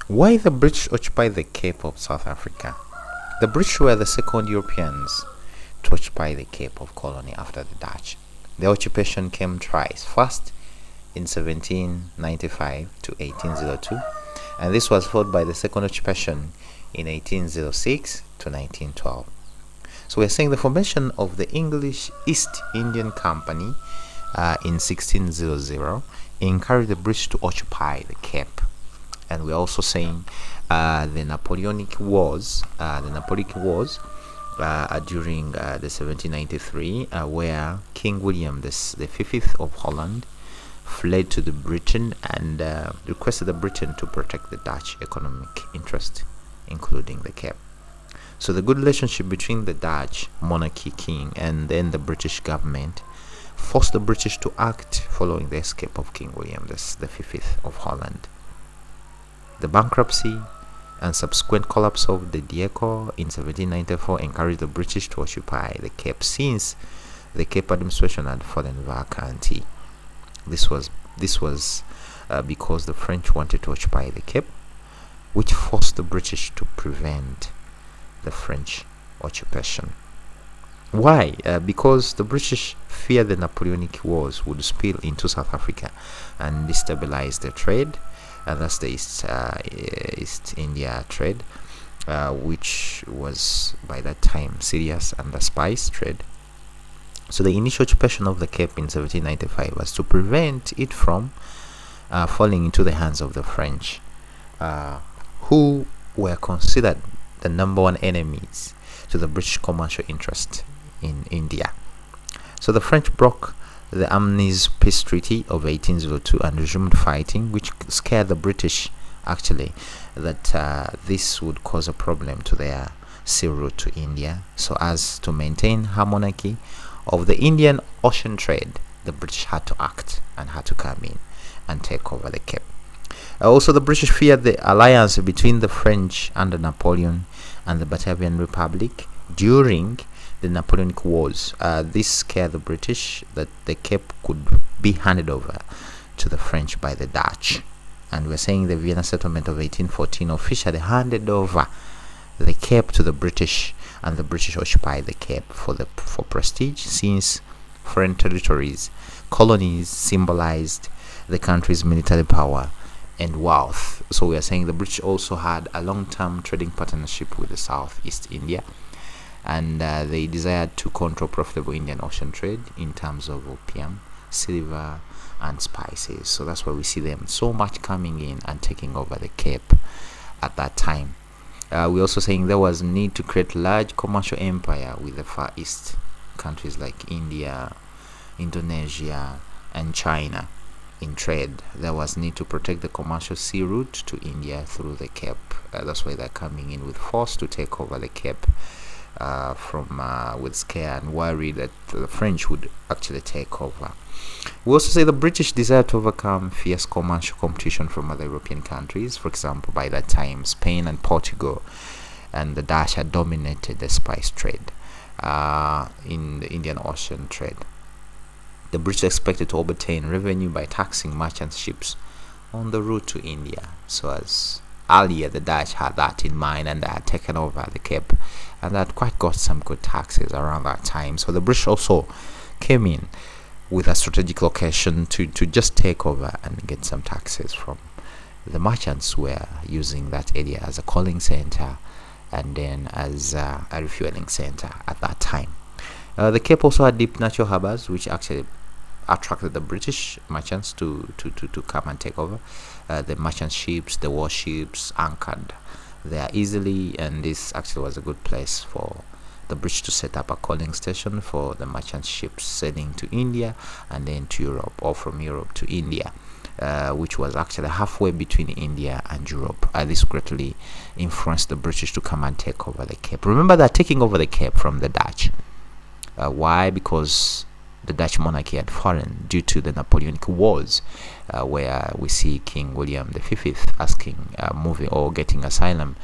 Why the British occupied the Cape of South Africa? The British were the second Europeans to occupy the Cape of Colony after the Dutch. The occupation came twice. First in 1795 to 1802, and this was followed by the second occupation in 1806 to 1912. So we're saying the formation of the English East Indian Company in 1600 encouraged the British to occupy the Cape. And we're also saying the Napoleonic Wars during the 1793, where King William the Fifth of Holland fled to the Britain and requested the Britain to protect the Dutch economic interest, including the Cape. So the good relationship between the Dutch monarchy king and then the British government forced the British to act following the escape of King William the Fifth of Holland. The bankruptcy and subsequent collapse of the Dieko in 1794 encouraged the British to occupy the Cape, since the Cape administration had fallen vacant. This was because the French wanted to occupy the Cape, which forced the British to prevent the French occupation. Why? Because the British feared the Napoleonic Wars would spill into South Africa and destabilize the trade, and that's the East India trade, which was by that time serious, and the spice trade. So the initial occupation of the Cape in 1795 was to prevent it from falling into the hands of the French, who were considered the number one enemies to the British commercial interest in India. So the French broke the Amiens peace treaty of 1802 and resumed fighting, which scared the British actually that this would cause a problem to their sea route to India. So as to maintain harmony of the Indian Ocean trade, the British had to act and had to come in and take over the Cape. Also, the British feared the alliance between the French under Napoleon and the Batavian Republic during the Napoleonic Wars. This scared the British that the Cape could be handed over to the French by the Dutch. And we're saying the Vienna Settlement of 1814 officially handed over the Cape to the British, and the British occupied the Cape for prestige, since foreign territories, colonies symbolized the country's military power and wealth. So we are saying the British also had a long-term trading partnership with the Southeast India, and they desired to control profitable Indian Ocean trade in terms of opium, silver, and spices. So that's why we see them so much coming in and taking over the Cape at that time. We're also saying there was a need to create large commercial empire with the Far East countries like India, Indonesia, and China. In trade, there was need to protect the commercial sea route to India through the Cape. That's why they're coming in with force to take over the Cape, with scare and worry that the French would actually take over. We also say the British desired to overcome fierce commercial competition from other European countries. For example, by that time, Spain and Portugal and the Dutch had dominated the spice trade in the Indian Ocean trade. The British expected to obtain revenue by taxing merchant ships on the route to India. So as earlier, the Dutch had that in mind, and they had taken over the Cape, and they had quite got some good taxes around that time. So the British also came in with a strategic location to just take over and get some taxes from the merchants who were using that area as a coaling center and then as a refueling center at that time. The Cape also had deep natural harbors, which actually attracted the British merchants to come and take over. The merchant ships, the warships anchored there easily, and this actually was a good place for the British to set up a coaling station for the merchant ships sailing to India and then to Europe, or from Europe to India, which was actually halfway between India and Europe. This greatly influenced the British to come and take over the Cape. Remember, they're taking over the Cape from the Dutch. Why? Because the Dutch monarchy had fallen due to the Napoleonic Wars, where we see King William the Fifth asking, moving or getting asylum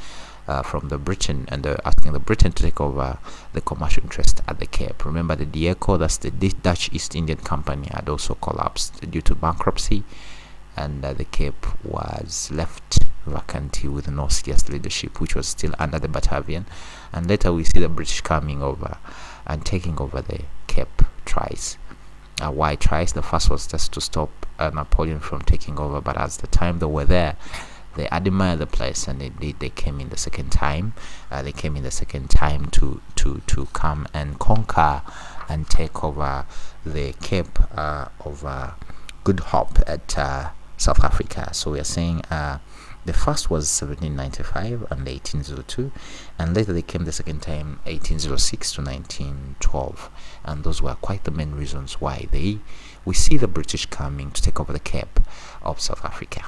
from the Britain, and asking the Britain to take over the commercial interest at the Cape. Remember, the Dieko, that's the Dutch East Indian Company, had also collapsed due to bankruptcy, and the Cape was left vacantee with no serious leadership, which was still under the Batavian. And later we see the British coming over and taking over the Cape twice. Why twice? The first was just to stop Napoleon from taking over, but as the time they were there, they admired the place, and they came in the second time. They came in the second time to come and conquer and take over the Cape of Good Hope at South Africa. So we are saying the first was 1795 and 1802, and later they came the second time 1806 to 1912, and those were quite the main reasons why we see the British coming to take over the Cape of South Africa.